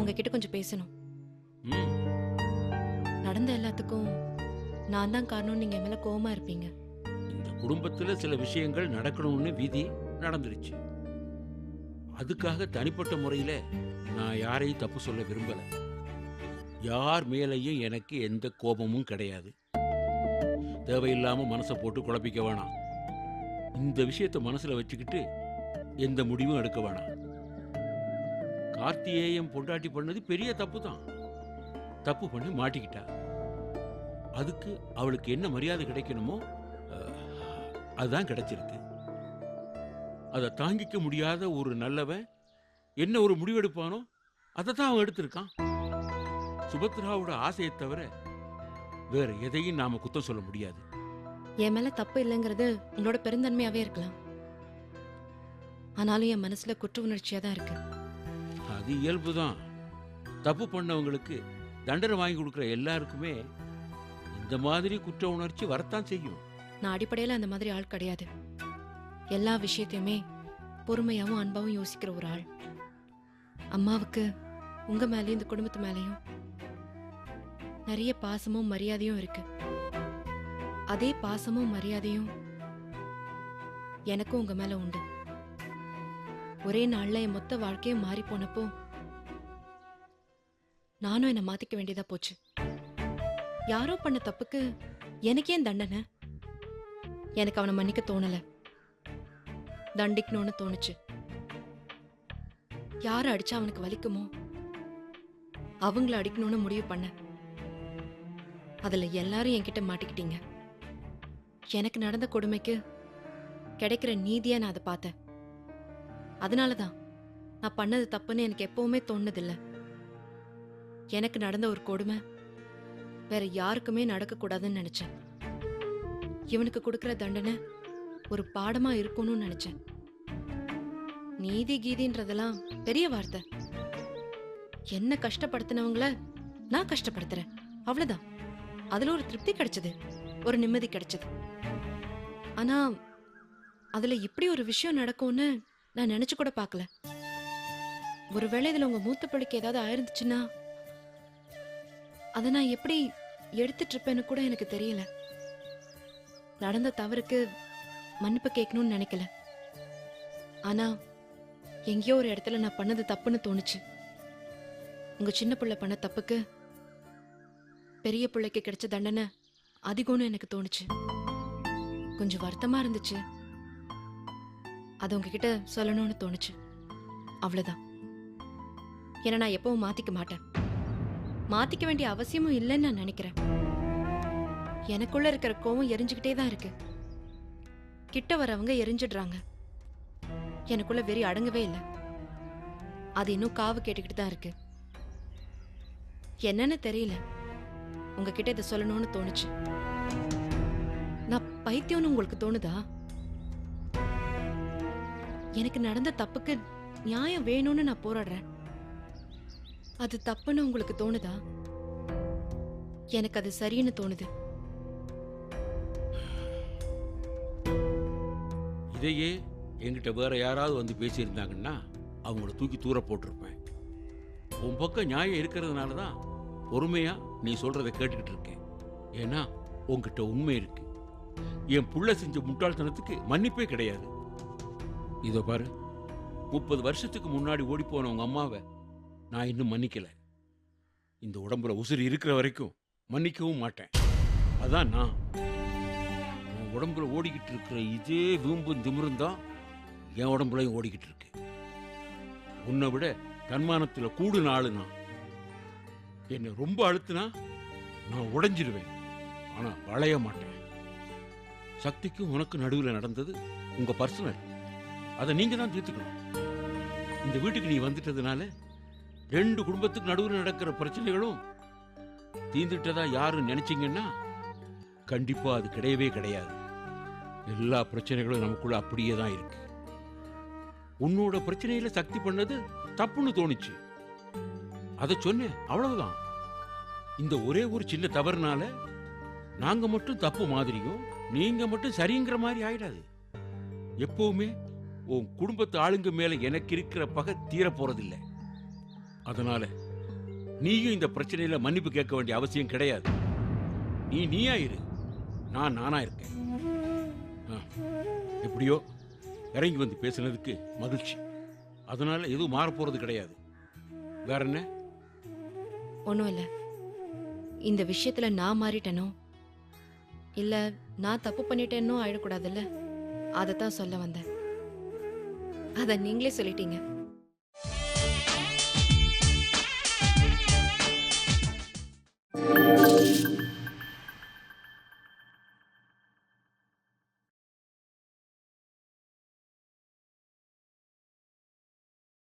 உங்ககிட்ட கொஞ்சம் பேசணும். ம். நடந்த எல்லாத்துக்கும் நான் தான் காரணம். நீங்க என் மேல கோவமா இருப்பீங்க. இந்த குடும்பத்துல சில விஷயங்கள் நடக்கணும்னு விதி நடந்துருச்சு. அதுக்காக தனிப்பட்ட முறையில நான் யாரையும் தப்பு சொல்ல விரும்பல. யார் மேலேயும் எனக்கு எந்த கோபமும் கிடையாது. தேவையில்லாம மனசை போட்டு குழப்பிக்க வேணாம். இந்த விஷயத்தை மனசுல வச்சுக்கிட்டு எந்த முடிவும் எடுக்க வேணாம். கார்த்திகேயம் பொண்டாட்டி பண்ணது பெரிய தப்பு தான். தப்பு பண்ணி மாட்டிக்கிட்டா. அதுக்கு அவளுக்கு என்ன மரியாதை கிடைக்கணுமோ அதுதான் கிடைச்சிருக்கு. அதை தாங்கிக்க முடியாத ஒரு நல்லவன் என்ன ஒரு முடிவெடுப்பானோ அதை தான் அவன் எடுத்திருக்கான். சுபத்ராவோட ஆசையை தவிர வேற எதையும் நாம குத்தம் சொல்ல முடியாது. என் மேல தப்பு இல்லைங்கிறது உங்களோட பெருந்தன்மையாவே இருக்கலாம். ஆனாலும் என் மனசுல குற்ற உணர்ச்சியா தான் இருக்கு. அது இயல்புதான். தப்பு பண்ணவங்களுக்கு தண்டனை வாங்கி கொடுக்குற எல்லாருக்குமே இந்த மாதிரி குற்ற உணர்ச்சி வரத்தான் செய்யும். நான் அடிப்படையில அந்த மாதிரி ஆள் கிடையாது. எல்லா விஷயத்தையுமே பொறுமையாவும் அன்பாவும் யோசிக்கிற ஒரு ஆள். அம்மாவுக்கு உங்க மேலயும் இந்த குடும்பத்து மேலயும் நிறைய பாசமும் மரியாதையும் இருக்கு. அதே பாசமும் மரியாதையும் எனக்கும் உங்க மேல உண்டு. ஒரே நாள்ல என் மொத்த வாழ்க்கையும் மாறி போனப்போ நானும் என்னை மாத்திக்க வேண்டியதா போச்சு. யாரோ பண்ண தப்புக்கு எனக்கே தண்டனை. எனக்கு அவனை மன்னிக்க தோணல, தண்டிக்கணும்னு தோணுச்சு. யாரை அடிச்சா அவனுக்கு வலிக்குமோ அவங்கள அடிக்கணும்னு முடிவு பண்ண. அதுல எல்லாரும் என்கிட்ட மாட்டிக்கிட்டீங்க. எனக்கு நடந்த கொடுமைக்கு கிடைக்கிற நீதியா நான் அதை பார்த்தேன். அதனாலதான் நான் பண்ணது தப்புன்னு எனக்கு எப்பவுமே தோணுதில்ல. எனக்கு நடந்த ஒரு கொடுமை வேற யாருக்குமே நடக்க கூடாதுன்னு நினைச்சேன். இவனுக்கு கொடுக்கிற தண்டனை ஒரு பாடமா இருக்கணும்னு நினைச்சேன். நீதி கீதின்றதெல்லாம் பெரிய வார்த்தை. என்ன கஷ்டப்படுத்தினவங்கள நான் கஷ்டப்படுத்துறேன், அவ்வளவுதான். அதுல ஒரு திருப்தி கிடைச்சது, ஒரு நிம்மதி கிடைச்சது. ஆனா அதுல இப்படி ஒரு விஷயம் நடக்கும்னு நான் நினைச்சு கூட பார்க்கல. ஒருவேளை இதுல உங்க மூத்த பிள்ளைக்கு ஏதாவது ஆயிருந்துச்சுன்னா அதை நான் எப்படி எடுத்துட்டு இருப்பேன்னு கூட எனக்கு தெரியல. நடந்த தவறுக்கு மன்னிப்பு கேட்கணும்னு நினைக்கல. ஆனா எங்கேயோ ஒரு இடத்துல நான் பண்ணது தப்புன்னு தோணுச்சு. உங்க சின்ன பிள்ளை பண்ண தப்புக்கு பெரிய பிள்ளைக்கு கிடைச்ச தண்டனை அதிகம்னு எனக்கு தோணுச்சு. கொஞ்சம் வருத்தமா இருந்துச்சு. அது உங்ககிட்ட சொல்லணும்னு தோணுச்சு, அவ்வளவுதான். ஏன்னா நான் எப்பவும் மாத்திக்க மாட்டேன். மாத்திக்க வேண்டிய அவசியமும் இல்லைன்னு நான் நினைக்கிறேன். எனக்குள்ள இருக்கிற கோவம் எரிஞ்சுக்கிட்டே தான் இருக்கு. கிட்ட வரவங்க எரிஞ்சிடுறாங்க. எனக்குள்ள வெறி அடங்கவே இல்லை. அது இன்னும் காவு கேட்டுக்கிட்டு தான் இருக்கு. என்னன்னு தெரியல, உங்ககிட்ட இதை சொல்லணும்னு தோணுச்சு. நான் பைத்தியம்னு உங்களுக்கு தோணுதா? எனக்கு நடந்த தப்புக்கு நியாயம் வேணும்னு நான் போராடுறேன். அது தப்புன்னு உங்களுக்கு தோணுதா? எனக்கு அது சரின்னு தோணுது. இதையே என்கிட்ட வேற யாராவது வந்து பேசியிருந்தாங்கன்னா அவங்கள தூக்கி தூர போட்டிருப்பேன். உன் பக்கம் நியாயம் இருக்கிறதுனால தான் பொறுமையா நீ சொல்றதை கேட்டுக்கிட்டு இருக்கேன். ஏன்னா உன்கிட்ட உண்மை இருக்கு. என் புள்ள செஞ்ச முட்டாள்தனத்துக்கு மன்னிப்பே கிடையாது. இதோ பாரு, 30 வருஷத்துக்கு முன்னாடி ஓடி போன உங்க அம்மாவை நான் இன்னும் மன்னிக்கல. இந்த உடம்புல உசுறு இருக்கிற வரைக்கும் மன்னிக்கவும் மாட்டேன். அதான் நான் உன் உடம்புல ஓடிக்கிட்டு இருக்கிற இதே வீம்பும் திமிரும் தான் என் உடம்புலையும் ஓடிக்கிட்டு இருக்கு. உன்னை விட தன்மானத்தில் கூடு நாளு நான். என்னை ரொம்ப அழுத்தினா நான் உடைஞ்சிருவேன், ஆனா வளைய மாட்டேன். சக்திக்கும் உனக்கு நடுவில் நடந்தது உங்க பர்சனல். அதை நீங்க தான் தீர்த்துக்கணும். இந்த வீட்டுக்கு நீ வந்துட்டதுனால 2 குடும்பத்துக்கு நடுவில் நடக்கிற பிரச்சனைகளும் தீர்ந்துட்டதா யாரும் நினைச்சீங்கன்னா கண்டிப்பா அது கிடையவே கிடையாது. எல்லா பிரச்சனைகளும் நமக்குள்ள அப்படியே தான் இருக்கு. உன்னோட பிரச்சனையில சக்தி பண்ணது தப்புன்னு தோணுச்சு, அதை சொன்னேன், அவ்வளவுதான். இந்த ஒரே ஒரு சின்ன தவறுனால நாங்க மட்டும் தப்பு மாதிரியும் நீங்க மட்டும் சரிங்கிற மாதிரி ஆயிடாது. எப்பவுமே உன் குடும்பத்து ஆளுங்க மேல எனக்கு இருக்கிற பகை தீர போறதில்லை. அதனால நீயும் இந்த பிரச்சனையில மன்னிப்பு கேட்க வேண்டிய அவசியம் கிடையாது. நீ நீயா இரு, நான் நானா இருக்கேன். ஆ, எப்படியோ இறங்கி வந்து பேசுனதுக்கு மகிழ்ச்சி. அதனால எதுவும் மாறப் போறது கிடையாது. வேற என்ன? ஒன்றும் இல்லை. இந்த விஷயத்துல நான் மாறிட்டேனோ இல்ல நான் தப்பு பண்ணிட்டேனோ ஆயிடக்கூடாதுல்ல, அதைத்தான் சொல்ல வந்தேன். அத நீங்களே சொல்லிட்டீங்க.